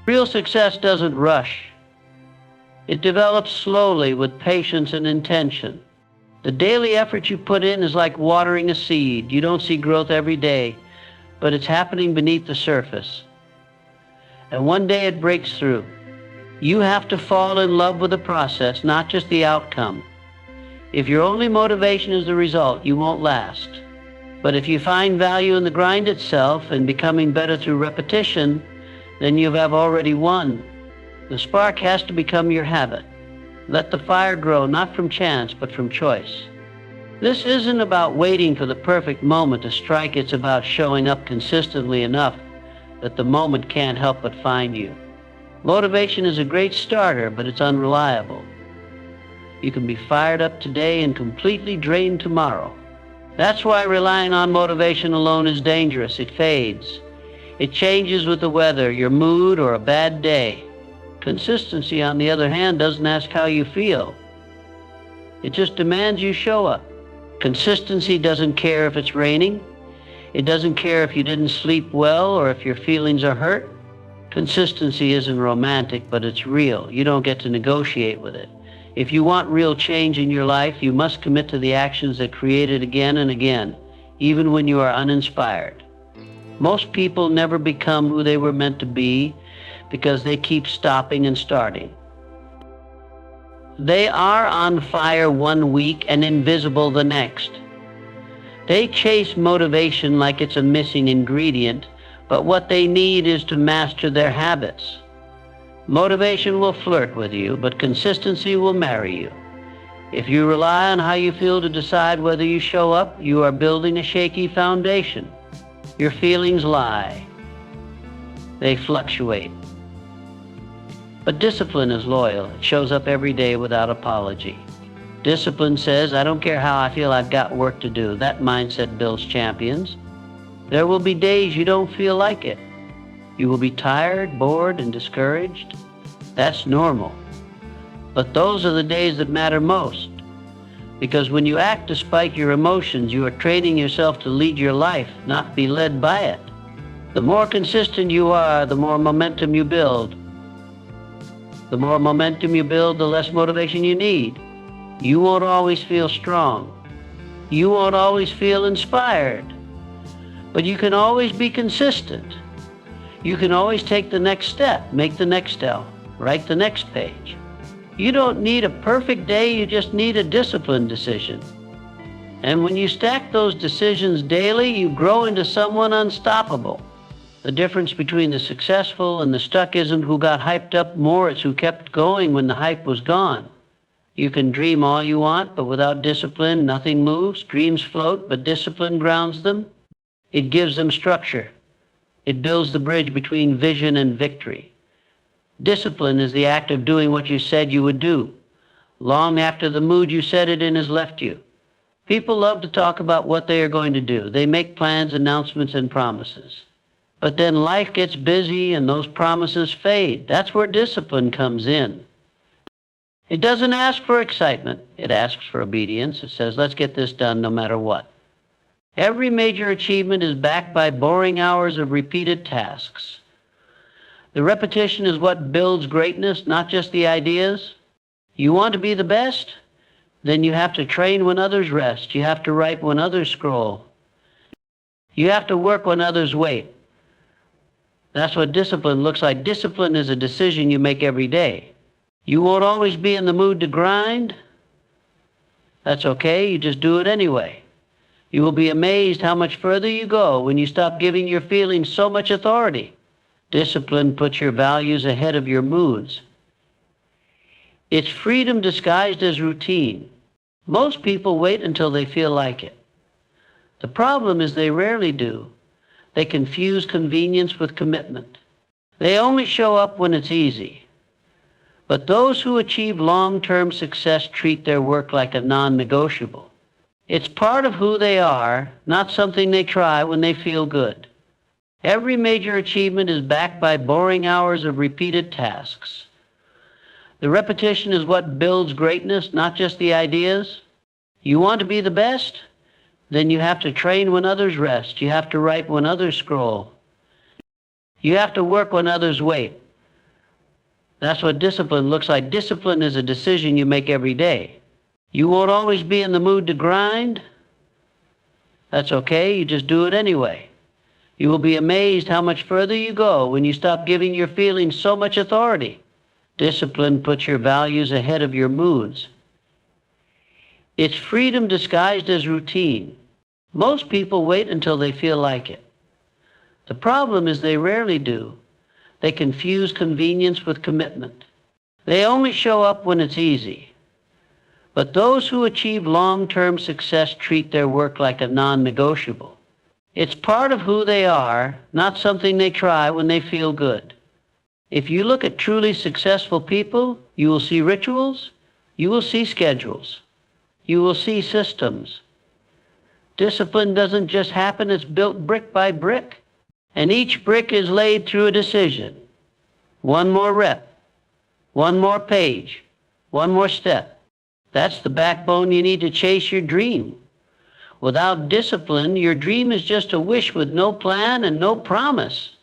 Real success doesn't rush. It develops slowly with patience and intention. The daily effort you put in is like watering a seed. You don't see growth every day, but it's happening beneath the surface. And one day it breaks through. You have to fall in love with the process, not just the outcome. If your only motivation is the result, you won't last. But if you find value in the grind itself and becoming better through repetition, then you have already won. The spark has to become your habit. Let the fire grow not from chance, but from choice. This isn't about waiting for the perfect moment to strike. It's about showing up consistently enough that the moment can't help but find you. Motivation is a great starter, but it's unreliable. You can be fired up today and completely drained tomorrow. That's why relying on motivation alone is dangerous. It fades. It changes with the weather, your mood, or a bad day. Consistency, on the other hand, doesn't ask how you feel. It just demands you show up. Consistency doesn't care if it's raining. It doesn't care if you didn't sleep well or if your feelings are hurt. Consistency isn't romantic, but it's real. You don't get to negotiate with it. If you want real change in your life, you must commit to the actions that create it again and again, even when you are uninspired. Most people never become who they were meant to be because they keep stopping and starting. They are on fire one week and invisible the next. They chase motivation like it's a missing ingredient, but what they need is to master their habits. Motivation will flirt with you, but consistency will marry you. If you rely on how you feel to decide whether you show up, you are building a shaky foundation. Your feelings lie. They fluctuate. But discipline is loyal. It shows up every day without apology. Discipline says, I don't care how I feel, I've got work to do. That mindset builds champions. There will be days you don't feel like it. You will be tired, bored, and discouraged. That's normal. But those are the days that matter most. Because when you act despite your emotions, you are training yourself to lead your life, not be led by it. The more consistent you are, the more momentum you build. The more momentum you build, the less motivation you need. You won't always feel strong. You won't always feel inspired. But you can always be consistent. You can always take the next step, make the next L, write the next page. You don't need a perfect day, you just need a disciplined decision. And when you stack those decisions daily, you grow into someone unstoppable. The difference between the successful and the stuck isn't who got hyped up more, it's who kept going when the hype was gone. You can dream all you want, but without discipline, nothing moves. Dreams float, but discipline grounds them. It gives them structure. It builds the bridge between vision and victory. Discipline is the act of doing what you said you would do, long after the mood you set it in has left you. People love to talk about what they are going to do. They make plans, announcements, and promises. But then life gets busy and those promises fade. That's where discipline comes in. It doesn't ask for excitement. It asks for obedience. It says, let's get this done no matter what. Every major achievement is backed by boring hours of repeated tasks. The repetition is what builds greatness, not just the ideas. You want to be the best? Then you have to train when others rest. You have to write when others scroll. You have to work when others wait. That's what discipline looks like. Discipline is a decision you make every day. You won't always be in the mood to grind. That's okay, you just do it anyway. You will be amazed how much further you go when you stop giving your feelings so much authority. Discipline puts your values ahead of your moods. It's freedom disguised as routine. Most people wait until they feel like it. The problem is they rarely do. They confuse convenience with commitment. They only show up when it's easy. But those who achieve long-term success treat their work like a non-negotiable. It's part of who they are, not something they try when they feel good. Every major achievement is backed by boring hours of repeated tasks. The repetition is what builds greatness, not just the ideas. You want to be the best? Then you have to train when others rest. You have to write when others scroll. You have to work when others wait. That's what discipline looks like. Discipline is a decision you make every day. You won't always be in the mood to grind. That's okay, you just do it anyway. You will be amazed how much further you go when you stop giving your feelings so much authority. Discipline puts your values ahead of your moods. It's freedom disguised as routine. Most people wait until they feel like it. The problem is they rarely do. They confuse convenience with commitment. They only show up when it's easy. But those who achieve long-term success treat their work like a non-negotiable. It's part of who they are, not something they try when they feel good. If you look at truly successful people, you will see rituals, you will see schedules, you will see systems. Discipline doesn't just happen, it's built brick by brick. And each brick is laid through a decision. One more rep, one more page, one more step. That's the backbone you need to chase your dream. Without discipline, your dream is just a wish with no plan and no promise.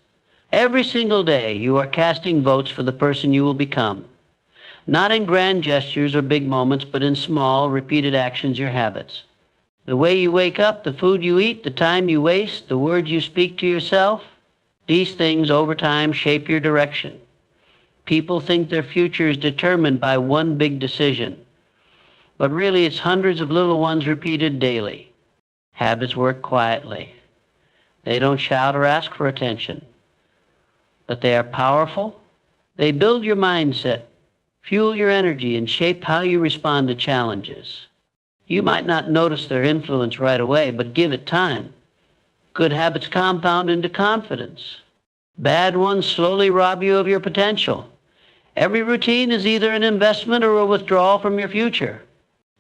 Every single day, you are casting votes for the person you will become. Not in grand gestures or big moments, but in small, repeated actions, your habits. The way you wake up, the food you eat, the time you waste, the words you speak to yourself, these things over time shape your direction. People think their future is determined by one big decision. But really, it's hundreds of little ones repeated daily. Habits work quietly. They don't shout or ask for attention. But they are powerful. They build your mindset, fuel your energy, and shape how you respond to challenges. You might not notice their influence right away, but give it time. Good habits compound into confidence. Bad ones slowly rob you of your potential. Every routine is either an investment or a withdrawal from your future.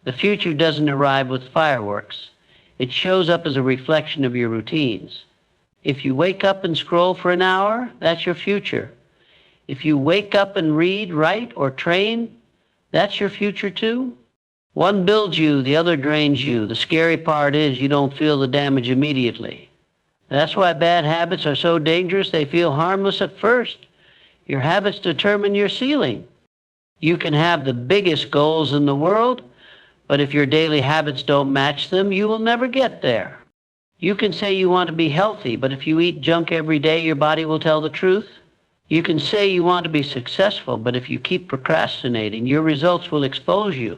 The future doesn't arrive with fireworks. It shows up as a reflection of your routines. If you wake up and scroll for an hour, that's your future. If you wake up and read, write, or train, that's your future too. One builds you, the other drains you. The scary part is you don't feel the damage immediately. That's why bad habits are so dangerous. They feel harmless at first. Your habits determine your ceiling. You can have the biggest goals in the world, but if your daily habits don't match them, you will never get there. You can say you want to be healthy, but if you eat junk every day, your body will tell the truth. You can say you want to be successful, but if you keep procrastinating, your results will expose you.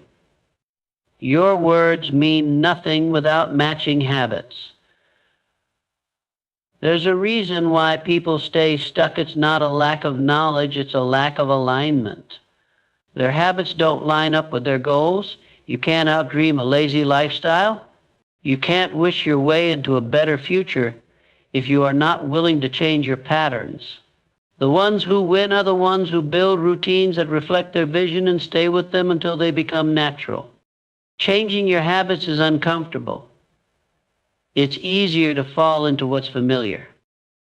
Your words mean nothing without matching habits. There's a reason why people stay stuck. It's not a lack of knowledge, it's a lack of alignment. Their habits don't line up with their goals. You can't outdream a lazy lifestyle. You can't wish your way into a better future if you are not willing to change your patterns. The ones who win are the ones who build routines that reflect their vision and stay with them until they become natural. Changing your habits is uncomfortable. It's easier to fall into what's familiar.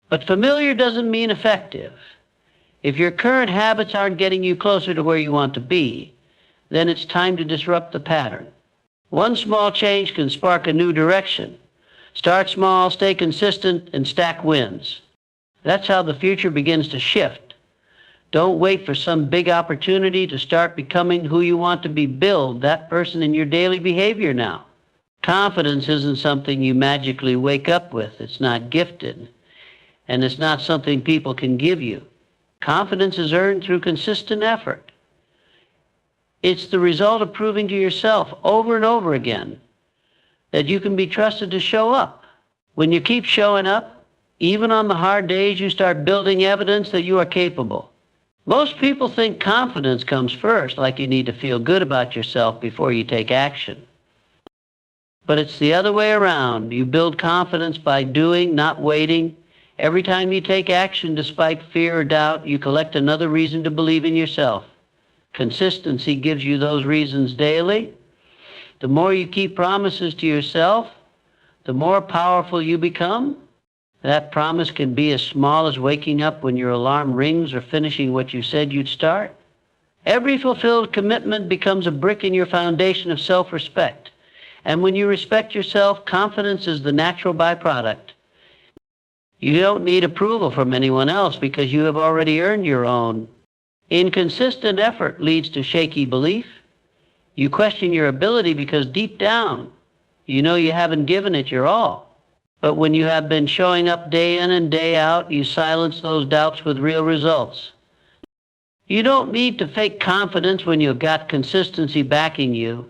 But familiar doesn't mean effective. If your current habits aren't getting you closer to where you want to be, then it's time to disrupt the pattern. One small change can spark a new direction. Start small, stay consistent, and stack wins. That's how the future begins to shift. Don't wait for some big opportunity to start becoming who you want to be. Build that person in your daily behavior now. Confidence isn't something you magically wake up with. It's not gifted. And it's not something people can give you. Confidence is earned through consistent effort. It's the result of proving to yourself over and over again that you can be trusted to show up. When you keep showing up, even on the hard days, you start building evidence that you are capable. Most people think confidence comes first, like you need to feel good about yourself before you take action. But it's the other way around. You build confidence by doing, not waiting. Every time you take action, despite fear or doubt, you collect another reason to believe in yourself. Consistency gives you those reasons daily. The more you keep promises to yourself, the more powerful you become. That promise can be as small as waking up when your alarm rings or finishing what you said you'd start. Every fulfilled commitment becomes a brick in your foundation of self-respect. And when you respect yourself, confidence is the natural byproduct. You don't need approval from anyone else because you have already earned your own. Inconsistent effort leads to shaky belief. You question your ability because deep down, you know you haven't given it your all. But when you have been showing up day in and day out, you silence those doubts with real results. You don't need to fake confidence when you've got consistency backing you.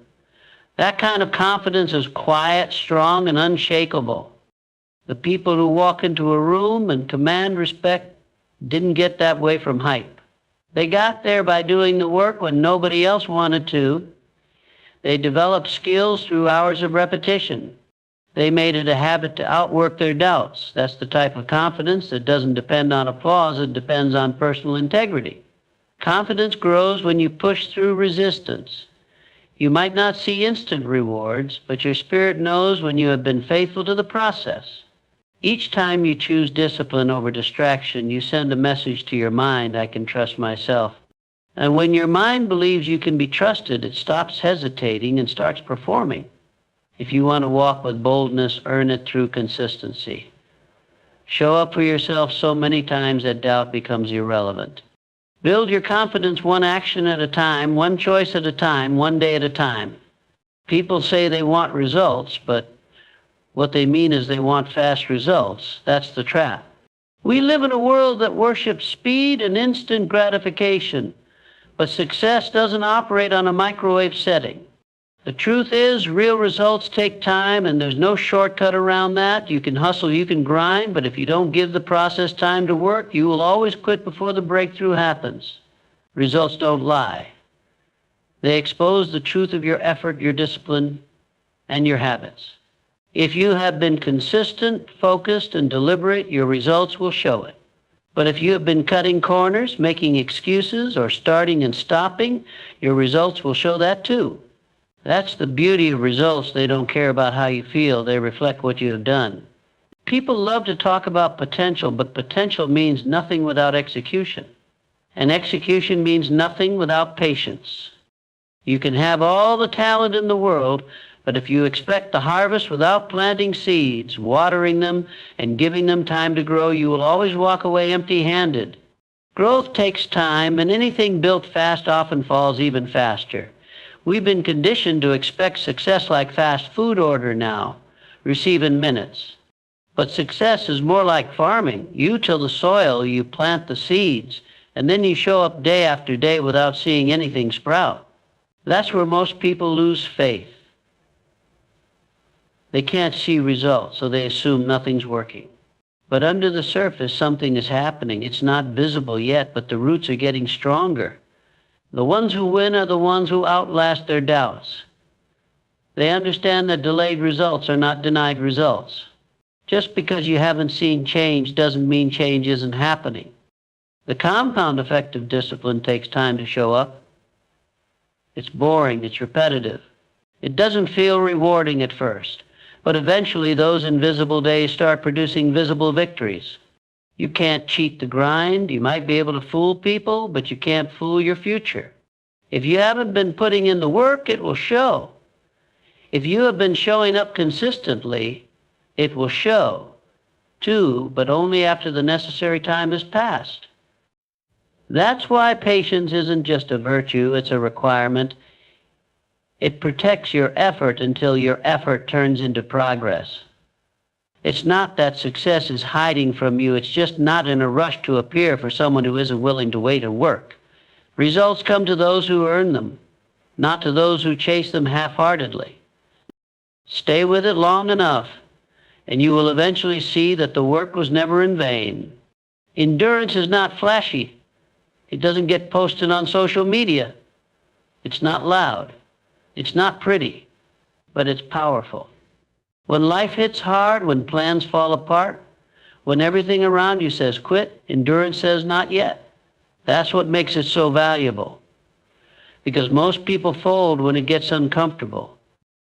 That kind of confidence is quiet, strong, and unshakable. The people who walk into a room and command respect didn't get that way from hype. They got there by doing the work when nobody else wanted to. They developed skills through hours of repetition. They made it a habit to outwork their doubts. That's the type of confidence that doesn't depend on applause, it depends on personal integrity. Confidence grows when you push through resistance. You might not see instant rewards, but your spirit knows when you have been faithful to the process. Each time you choose discipline over distraction, you send a message to your mind, I can trust myself. And when your mind believes you can be trusted, it stops hesitating and starts performing. If you want to walk with boldness, earn it through consistency. Show up for yourself so many times that doubt becomes irrelevant. Build your confidence one action at a time, one choice at a time, one day at a time. People say they want results, but what they mean is they want fast results. That's the trap. We live in a world that worships speed and instant gratification, but success doesn't operate on a microwave setting. The truth is, real results take time, and there's no shortcut around that. You can hustle, you can grind, but if you don't give the process time to work, you will always quit before the breakthrough happens. Results don't lie. They expose the truth of your effort, your discipline, and your habits. If you have been consistent, focused, and deliberate, your results will show it. But if you have been cutting corners, making excuses, or starting and stopping, your results will show that too. That's the beauty of results. They don't care about how you feel. They reflect what you have done. People love to talk about potential, but potential means nothing without execution. And execution means nothing without patience. You can have all the talent in the world, but if you expect the harvest without planting seeds, watering them, and giving them time to grow, you will always walk away empty-handed. Growth takes time, and anything built fast often falls even faster. We've been conditioned to expect success like fast food order now, receive in minutes. But success is more like farming. You till the soil, you plant the seeds, and then you show up day after day without seeing anything sprout. That's where most people lose faith. They can't see results, so they assume nothing's working. But under the surface, something is happening. It's not visible yet, but the roots are getting stronger. The ones who win are the ones who outlast their doubts. They understand that delayed results are not denied results. Just because you haven't seen change doesn't mean change isn't happening. The compound effect of discipline takes time to show up. It's boring, it's repetitive. It doesn't feel rewarding at first, but eventually those invisible days start producing visible victories. You can't cheat the grind. You might be able to fool people, but you can't fool your future. If you haven't been putting in the work, it will show. If you have been showing up consistently, it will show, too, but only after the necessary time has passed. That's why patience isn't just a virtue, it's a requirement. It protects your effort until your effort turns into progress. It's not that success is hiding from you. It's just not in a rush to appear for someone who isn't willing to wait and work. Results come to those who earn them, not to those who chase them half-heartedly. Stay with it long enough, and you will eventually see that the work was never in vain. Endurance is not flashy. It doesn't get posted on social media. It's not loud. It's not pretty, but it's powerful. When life hits hard, when plans fall apart, when everything around you says quit, endurance says not yet. That's what makes it so valuable. Because most people fold when it gets uncomfortable.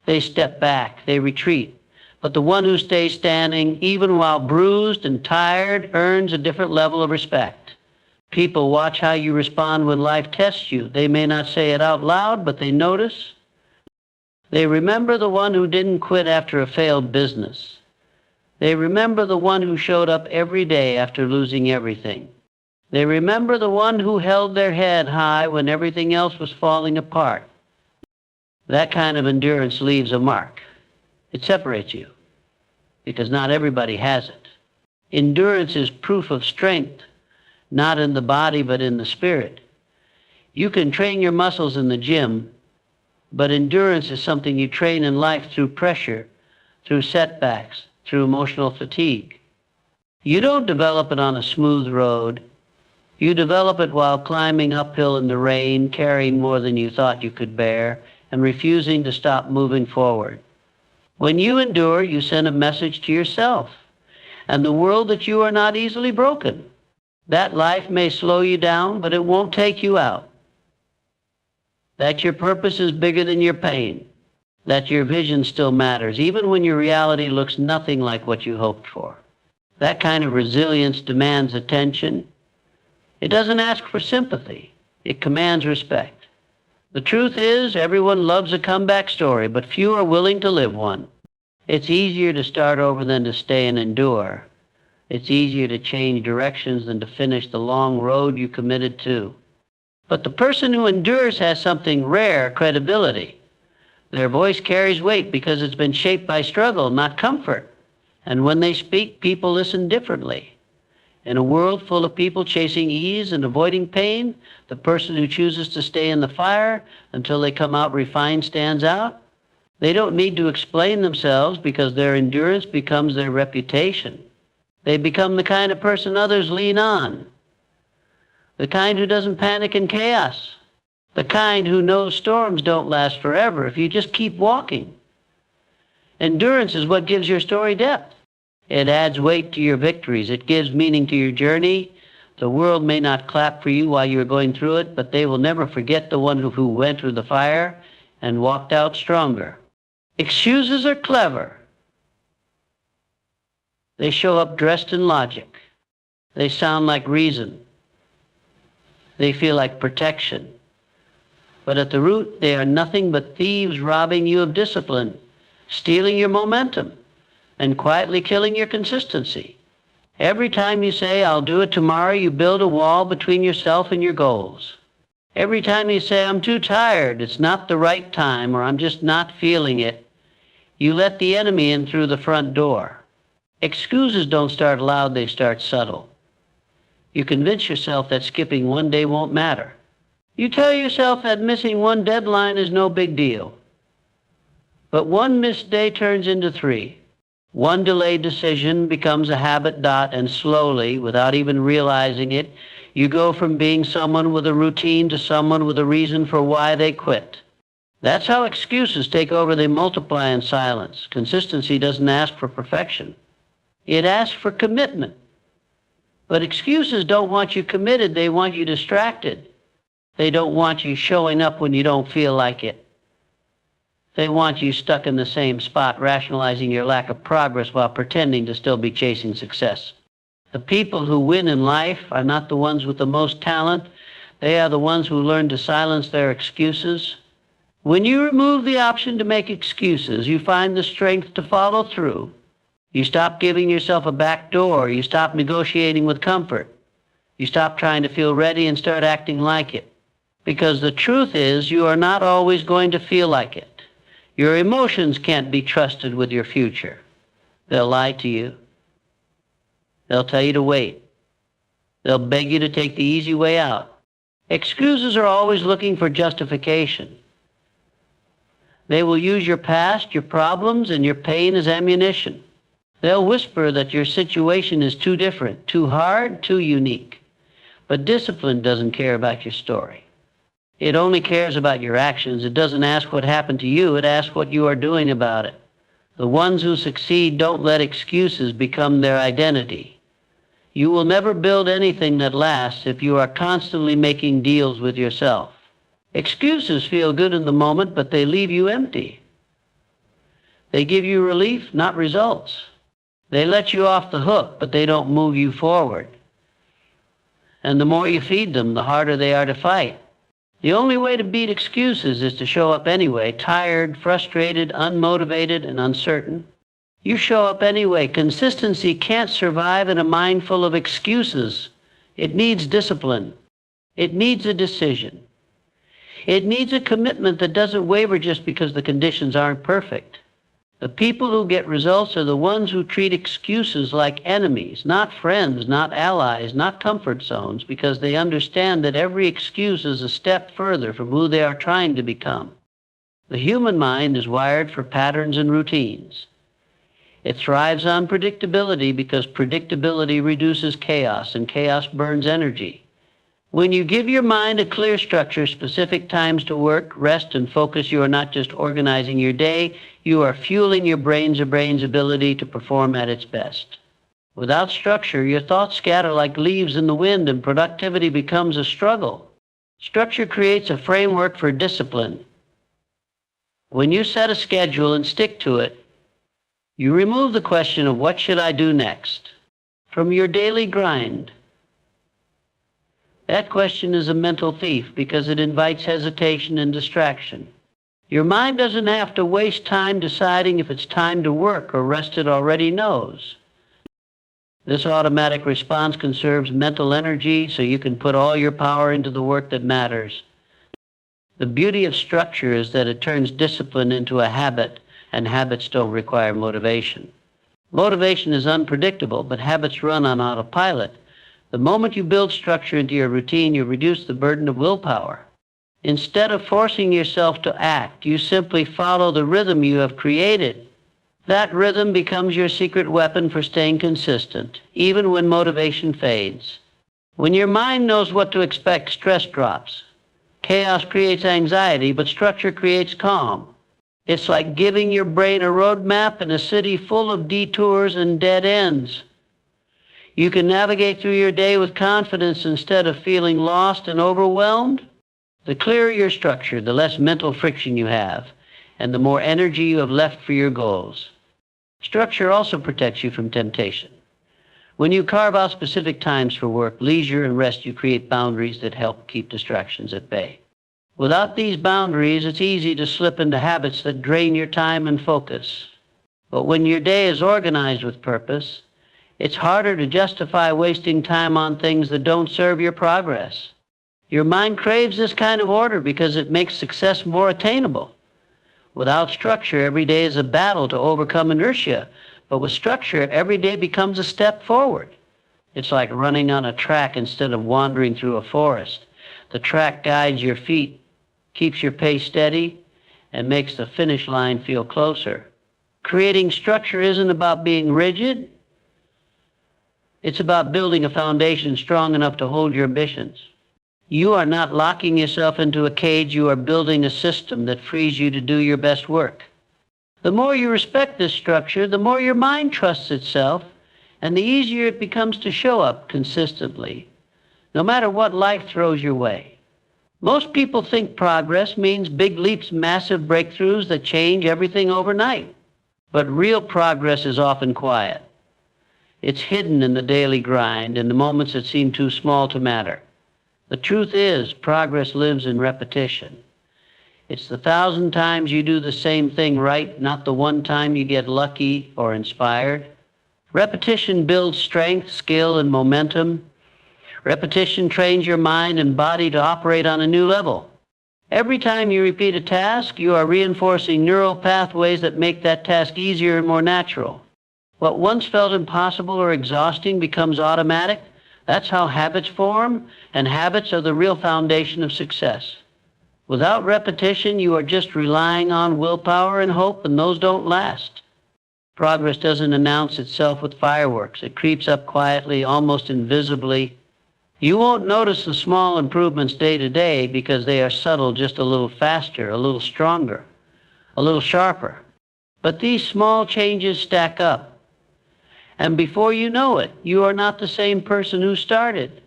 They step back, they retreat. But the one who stays standing, even while bruised and tired, earns a different level of respect. People watch how you respond when life tests you. They may not say it out loud, but they notice. They remember the one who didn't quit after a failed business. They remember the one who showed up every day after losing everything. They remember the one who held their head high when everything else was falling apart. That kind of endurance leaves a mark. It separates you, because not everybody has it. Endurance is proof of strength, not in the body but in the spirit. You can train your muscles in the gym, but endurance is something you train in life through pressure, through setbacks, through emotional fatigue. You don't develop it on a smooth road. You develop it while climbing uphill in the rain, carrying more than you thought you could bear, and refusing to stop moving forward. When you endure, you send a message to yourself and the world that you are not easily broken. That life may slow you down, but it won't take you out. That your purpose is bigger than your pain. That your vision still matters, even when your reality looks nothing like what you hoped for. That kind of resilience demands attention. It doesn't ask for sympathy. It commands respect. The truth is, everyone loves a comeback story, but few are willing to live one. It's easier to start over than to stay and endure. It's easier to change directions than to finish the long road you committed to. But the person who endures has something rare, credibility. Their voice carries weight because it's been shaped by struggle, not comfort. And when they speak, people listen differently. In a world full of people chasing ease and avoiding pain, the person who chooses to stay in the fire until they come out refined stands out. They don't need to explain themselves because their endurance becomes their reputation. They become the kind of person others lean on. The kind who doesn't panic in chaos. The kind who knows storms don't last forever if you just keep walking. Endurance is what gives your story depth. It adds weight to your victories. It gives meaning to your journey. The world may not clap for you while you're going through it, but they will never forget the one who went through the fire and walked out stronger. Excuses are clever. They show up dressed in logic. They sound like reason. They feel like protection. But at the root, they are nothing but thieves robbing you of discipline, stealing your momentum, and quietly killing your consistency. Every time you say, I'll do it tomorrow, you build a wall between yourself and your goals. Every time you say, I'm too tired, it's not the right time, or I'm just not feeling it, you let the enemy in through the front door. Excuses don't start loud, they start subtle. You convince yourself that skipping one day won't matter. You tell yourself that missing one deadline is no big deal. But one missed day turns into 3. One delayed decision becomes a habit, and slowly, without even realizing it, you go from being someone with a routine to someone with a reason for why they quit. That's how excuses take over. They multiply in silence. Consistency doesn't ask for perfection. It asks for commitment. But excuses don't want you committed. They want you distracted. They don't want you showing up when you don't feel like it. They want you stuck in the same spot, rationalizing your lack of progress while pretending to still be chasing success. The people who win in life are not the ones with the most talent. They are the ones who learn to silence their excuses. When you remove the option to make excuses, you find the strength to follow through. You stop giving yourself a back door. You stop negotiating with comfort. You stop trying to feel ready and start acting like it. Because the truth is, you are not always going to feel like it. Your emotions can't be trusted with your future. They'll lie to you. They'll tell you to wait. They'll beg you to take the easy way out. Excuses are always looking for justification. They will use your past, your problems, and your pain as ammunition. They'll whisper that your situation is too different, too hard, too unique. But discipline doesn't care about your story. It only cares about your actions. It doesn't ask what happened to you. It asks what you are doing about it. The ones who succeed don't let excuses become their identity. You will never build anything that lasts if you are constantly making deals with yourself. Excuses feel good in the moment, but they leave you empty. They give you relief, not results. They let you off the hook, but they don't move you forward. And the more you feed them, the harder they are to fight. The only way to beat excuses is to show up anyway, tired, frustrated, unmotivated, and uncertain. You show up anyway. Consistency can't survive in a mind full of excuses. It needs discipline. It needs a decision. It needs a commitment that doesn't waver just because the conditions aren't perfect. The people who get results are the ones who treat excuses like enemies, not friends, not allies, not comfort zones, because they understand that every excuse is a step further from who they are trying to become. The human mind is wired for patterns and routines. It thrives on predictability because predictability reduces chaos, and chaos burns energy. When you give your mind a clear structure, specific times to work, rest, and focus, you are not just organizing your day, you are fueling your brain's ability to perform at its best. Without structure, your thoughts scatter like leaves in the wind and productivity becomes a struggle. Structure creates a framework for discipline. When you set a schedule and stick to it, you remove the question of what should I do next from your daily grind. That question is a mental thief because it invites hesitation and distraction. Your mind doesn't have to waste time deciding if it's time to work or rest. It already knows. This automatic response conserves mental energy so you can put all your power into the work that matters. The beauty of structure is that it turns discipline into a habit, and habits don't require motivation. Motivation is unpredictable, but habits run on autopilot. The moment you build structure into your routine, you reduce the burden of willpower. Instead of forcing yourself to act, you simply follow the rhythm you have created. That rhythm becomes your secret weapon for staying consistent, even when motivation fades. When your mind knows what to expect, stress drops. Chaos creates anxiety, but structure creates calm. It's like giving your brain a roadmap in a city full of detours and dead ends. You can navigate through your day with confidence instead of feeling lost and overwhelmed. The clearer your structure, the less mental friction you have, and the more energy you have left for your goals. Structure also protects you from temptation. When you carve out specific times for work, leisure, and rest, you create boundaries that help keep distractions at bay. Without these boundaries, it's easy to slip into habits that drain your time and focus. But when your day is organized with purpose, it's harder to justify wasting time on things that don't serve your progress. Your mind craves this kind of order because it makes success more attainable. Without structure, every day is a battle to overcome inertia, but with structure, every day becomes a step forward. It's like running on a track instead of wandering through a forest. The track guides your feet, keeps your pace steady, and makes the finish line feel closer. Creating structure isn't about being rigid. It's about building a foundation strong enough to hold your ambitions. You are not locking yourself into a cage. You are building a system that frees you to do your best work. The more you respect this structure, the more your mind trusts itself, and the easier it becomes to show up consistently, no matter what life throws your way. Most people think progress means big leaps, massive breakthroughs that change everything overnight. But real progress is often quiet. It's hidden in the daily grind, in the moments that seem too small to matter. The truth is, progress lives in repetition. It's the 1,000 times you do the same thing right, not the one time you get lucky or inspired. Repetition builds strength, skill, and momentum. Repetition trains your mind and body to operate on a new level. Every time you repeat a task, you are reinforcing neural pathways that make that task easier and more natural. What once felt impossible or exhausting becomes automatic. That's how habits form, and habits are the real foundation of success. Without repetition, you are just relying on willpower and hope, and those don't last. Progress doesn't announce itself with fireworks. It creeps up quietly, almost invisibly. You won't notice the small improvements day to day because they are subtle, just a little faster, a little stronger, a little sharper. But these small changes stack up. And before you know it, you are not the same person who started.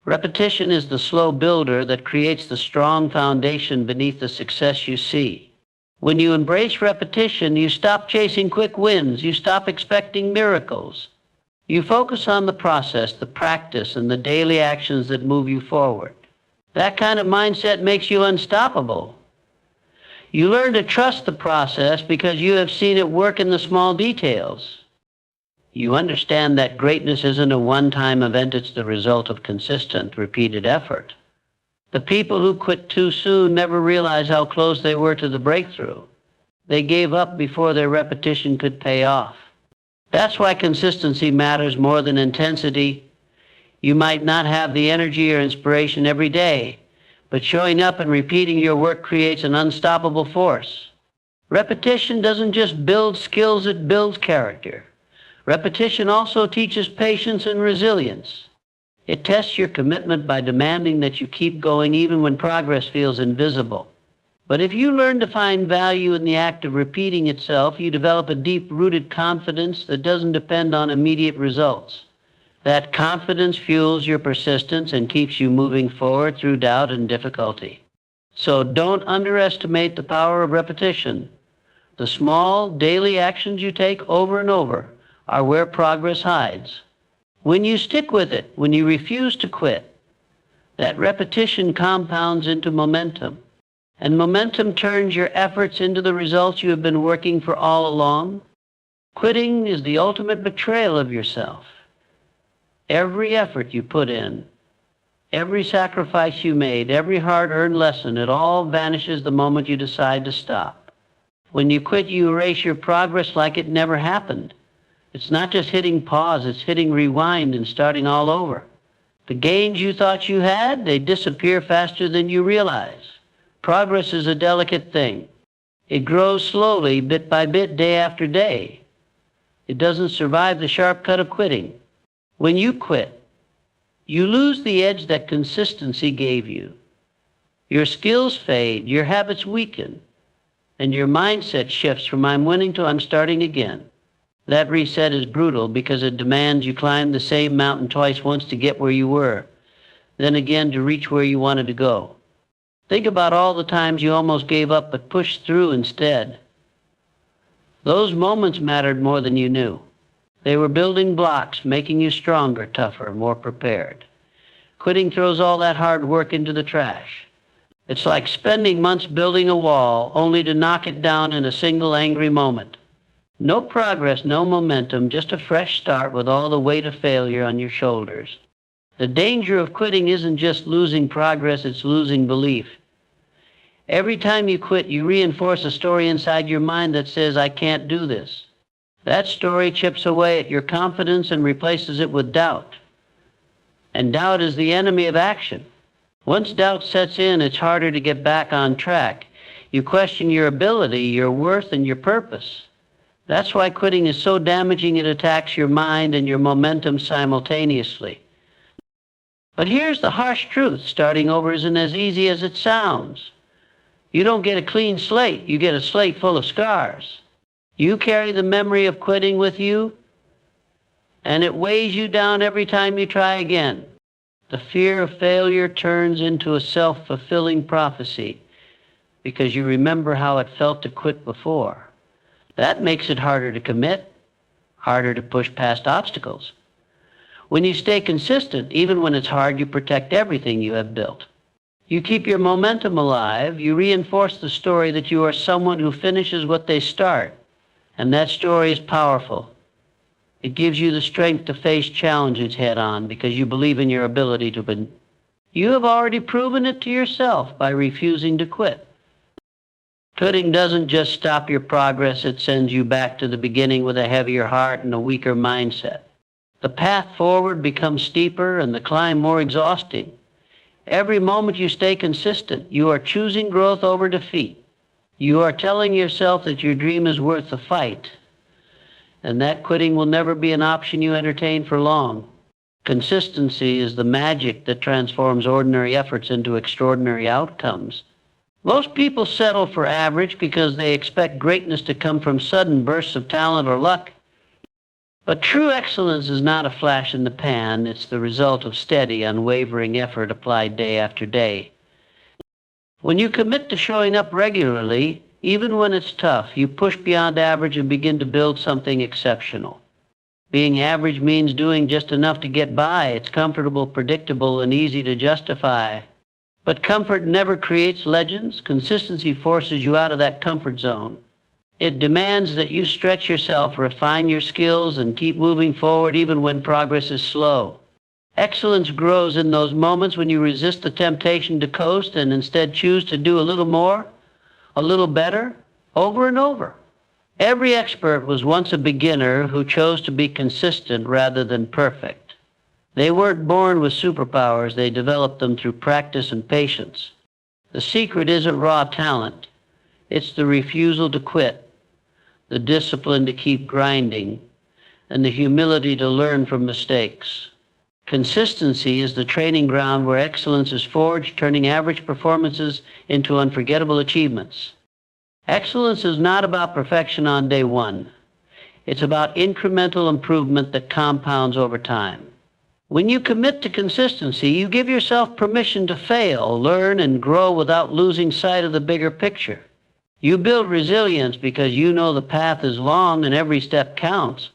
Repetition is the slow builder that creates the strong foundation beneath the success you see. When you embrace repetition, you stop chasing quick wins. You stop expecting miracles. You focus on the process, the practice, and the daily actions that move you forward. That kind of mindset makes you unstoppable. You learn to trust the process because you have seen it work in the small details. You understand that greatness isn't a one-time event, it's the result of consistent, repeated effort. The people who quit too soon never realized how close they were to the breakthrough. They gave up before their repetition could pay off. That's why consistency matters more than intensity. You might not have the energy or inspiration every day, but showing up and repeating your work creates an unstoppable force. Repetition doesn't just build skills, it builds character. Repetition also teaches patience and resilience. It tests your commitment by demanding that you keep going even when progress feels invisible. But if you learn to find value in the act of repeating itself, you develop a deep-rooted confidence that doesn't depend on immediate results. That confidence fuels your persistence and keeps you moving forward through doubt and difficulty. So don't underestimate the power of repetition. The small, daily actions you take over and over are where progress hides. When you stick with it, when you refuse to quit, that repetition compounds into momentum. And momentum turns your efforts into the results you have been working for all along. Quitting is the ultimate betrayal of yourself. Every effort you put in, every sacrifice you made, every hard-earned lesson, it all vanishes the moment you decide to stop. When you quit, you erase your progress like it never happened. It's not just hitting pause, it's hitting rewind and starting all over. The gains you thought you had, they disappear faster than you realize. Progress is a delicate thing. It grows slowly, bit by bit, day after day. It doesn't survive the sharp cut of quitting. When you quit, you lose the edge that consistency gave you. Your skills fade, your habits weaken, and your mindset shifts from I'm winning to I'm starting again. That reset is brutal because it demands you climb the same mountain twice, once to get where you were, then again to reach where you wanted to go. Think about all the times you almost gave up but pushed through instead. Those moments mattered more than you knew. They were building blocks, making you stronger, tougher, more prepared. Quitting throws all that hard work into the trash. It's like spending months building a wall only to knock it down in a single angry moment. No progress, no momentum, just a fresh start with all the weight of failure on your shoulders. The danger of quitting isn't just losing progress, it's losing belief. Every time you quit, you reinforce a story inside your mind that says, I can't do this. That story chips away at your confidence and replaces it with doubt. And doubt is the enemy of action. Once doubt sets in, it's harder to get back on track. You question your ability, your worth, and your purpose. That's why quitting is so damaging. It attacks your mind and your momentum simultaneously. But here's the harsh truth. Starting over isn't as easy as it sounds. You don't get a clean slate. You get a slate full of scars. You carry the memory of quitting with you, and it weighs you down every time you try again. The fear of failure turns into a self-fulfilling prophecy because you remember how it felt to quit before. That makes it harder to commit, harder to push past obstacles. When you stay consistent, even when it's hard, you protect everything you have built. You keep your momentum alive. You reinforce the story that you are someone who finishes what they start. And that story is powerful. It gives you the strength to face challenges head on because you believe in your ability to win. You have already proven it to yourself by refusing to quit. Quitting doesn't just stop your progress, it sends you back to the beginning with a heavier heart and a weaker mindset. The path forward becomes steeper and the climb more exhausting. Every moment you stay consistent, you are choosing growth over defeat. You are telling yourself that your dream is worth the fight, and that quitting will never be an option you entertain for long. Consistency is the magic that transforms ordinary efforts into extraordinary outcomes. Most people settle for average because they expect greatness to come from sudden bursts of talent or luck. But true excellence is not a flash in the pan. It's the result of steady, unwavering effort applied day after day. When you commit to showing up regularly, even when it's tough, you push beyond average and begin to build something exceptional. Being average means doing just enough to get by. It's comfortable, predictable, and easy to justify. But comfort never creates legends. Consistency forces you out of that comfort zone. It demands that you stretch yourself, refine your skills, and keep moving forward even when progress is slow. Excellence grows in those moments when you resist the temptation to coast and instead choose to do a little more, a little better, over and over. Every expert was once a beginner who chose to be consistent rather than perfect. They weren't born with superpowers, they developed them through practice and patience. The secret isn't raw talent, it's the refusal to quit, the discipline to keep grinding, and the humility to learn from mistakes. Consistency is the training ground where excellence is forged, turning average performances into unforgettable achievements. Excellence is not about perfection on day one. It's about incremental improvement that compounds over time. When you commit to consistency, you give yourself permission to fail, learn, and grow without losing sight of the bigger picture. You build resilience because you know the path is long and every step counts.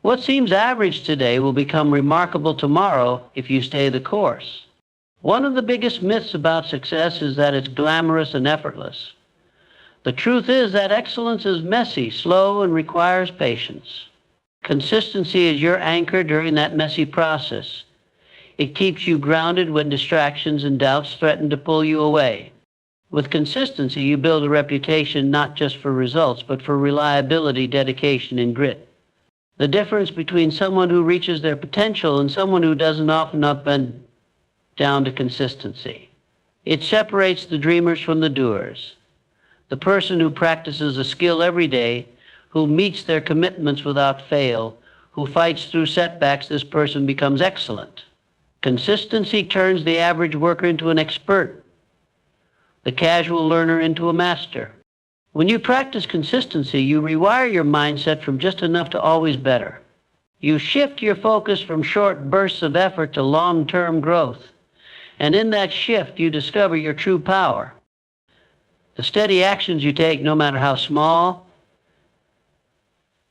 What seems average today will become remarkable tomorrow if you stay the course. One of the biggest myths about success is that it's glamorous and effortless. The truth is that excellence is messy, slow, and requires patience. Consistency is your anchor during that messy process. It keeps you grounded when distractions and doubts threaten to pull you away. With consistency, you build a reputation not just for results, but for reliability, dedication, and grit. The difference between someone who reaches their potential and someone who doesn't often up and down to consistency. It separates the dreamers from the doers. The person who practices a skill every day, who meets their commitments without fail, who fights through setbacks, this person becomes excellent. Consistency turns the average worker into an expert, the casual learner into a master. When you practice consistency, you rewire your mindset from just enough to always better. You shift your focus from short bursts of effort to long-term growth. And in that shift, you discover your true power. The steady actions you take, no matter how small,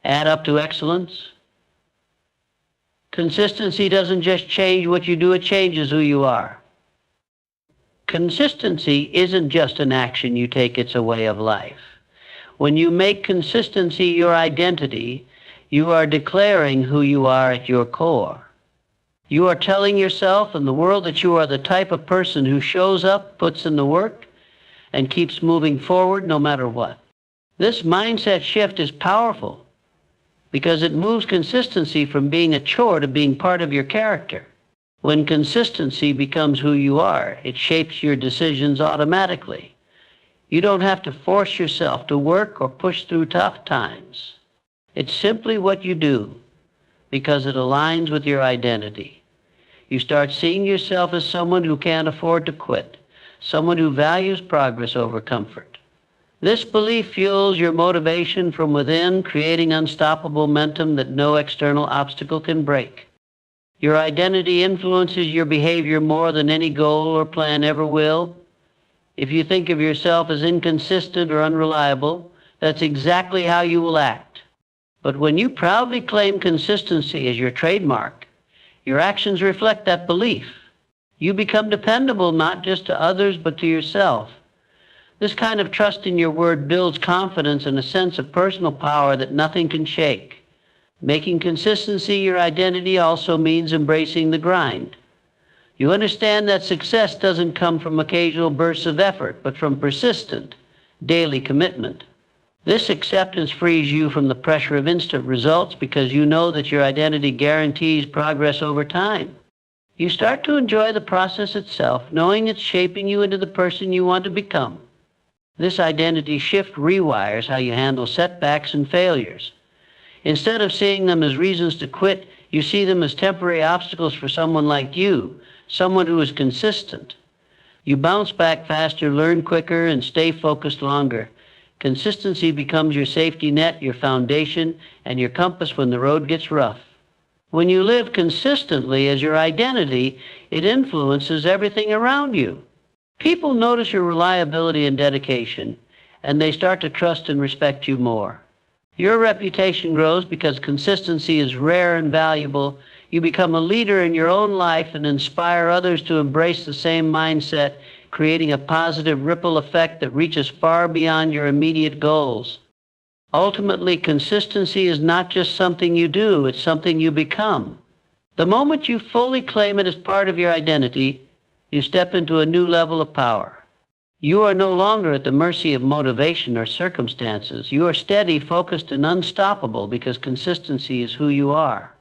add up to excellence. Consistency doesn't just change what you do, it changes who you are. Consistency isn't just an action you take, it's a way of life. When you make consistency your identity, you are declaring who you are at your core. You are telling yourself and the world that you are the type of person who shows up, puts in the work, and keeps moving forward no matter what. This mindset shift is powerful because it moves consistency from being a chore to being part of your character. When consistency becomes who you are, it shapes your decisions automatically. You don't have to force yourself to work or push through tough times. It's simply what you do because it aligns with your identity. You start seeing yourself as someone who can't afford to quit, someone who values progress over comfort. This belief fuels your motivation from within, creating unstoppable momentum that no external obstacle can break. Your identity influences your behavior more than any goal or plan ever will. If you think of yourself as inconsistent or unreliable, that's exactly how you will act. But when you proudly claim consistency as your trademark, your actions reflect that belief. You become dependable not just to others, but to yourself. This kind of trust in your word builds confidence and a sense of personal power that nothing can shake. Making consistency your identity also means embracing the grind. You understand that success doesn't come from occasional bursts of effort, but from persistent, daily commitment. This acceptance frees you from the pressure of instant results because you know that your identity guarantees progress over time. You start to enjoy the process itself, knowing it's shaping you into the person you want to become. This identity shift rewires how you handle setbacks and failures. Instead of seeing them as reasons to quit, you see them as temporary obstacles for someone like you, someone who is consistent. You bounce back faster, learn quicker, and stay focused longer. Consistency becomes your safety net, your foundation, and your compass when the road gets rough. When you live consistently as your identity, it influences everything around you. People notice your reliability and dedication, and they start to trust and respect you more. Your reputation grows because consistency is rare and valuable. You become a leader in your own life and inspire others to embrace the same mindset, creating a positive ripple effect that reaches far beyond your immediate goals. Ultimately, consistency is not just something you do, it's something you become. The moment you fully claim it as part of your identity, you step into a new level of power. You are no longer at the mercy of motivation or circumstances. You are steady, focused, and unstoppable because consistency is who you are.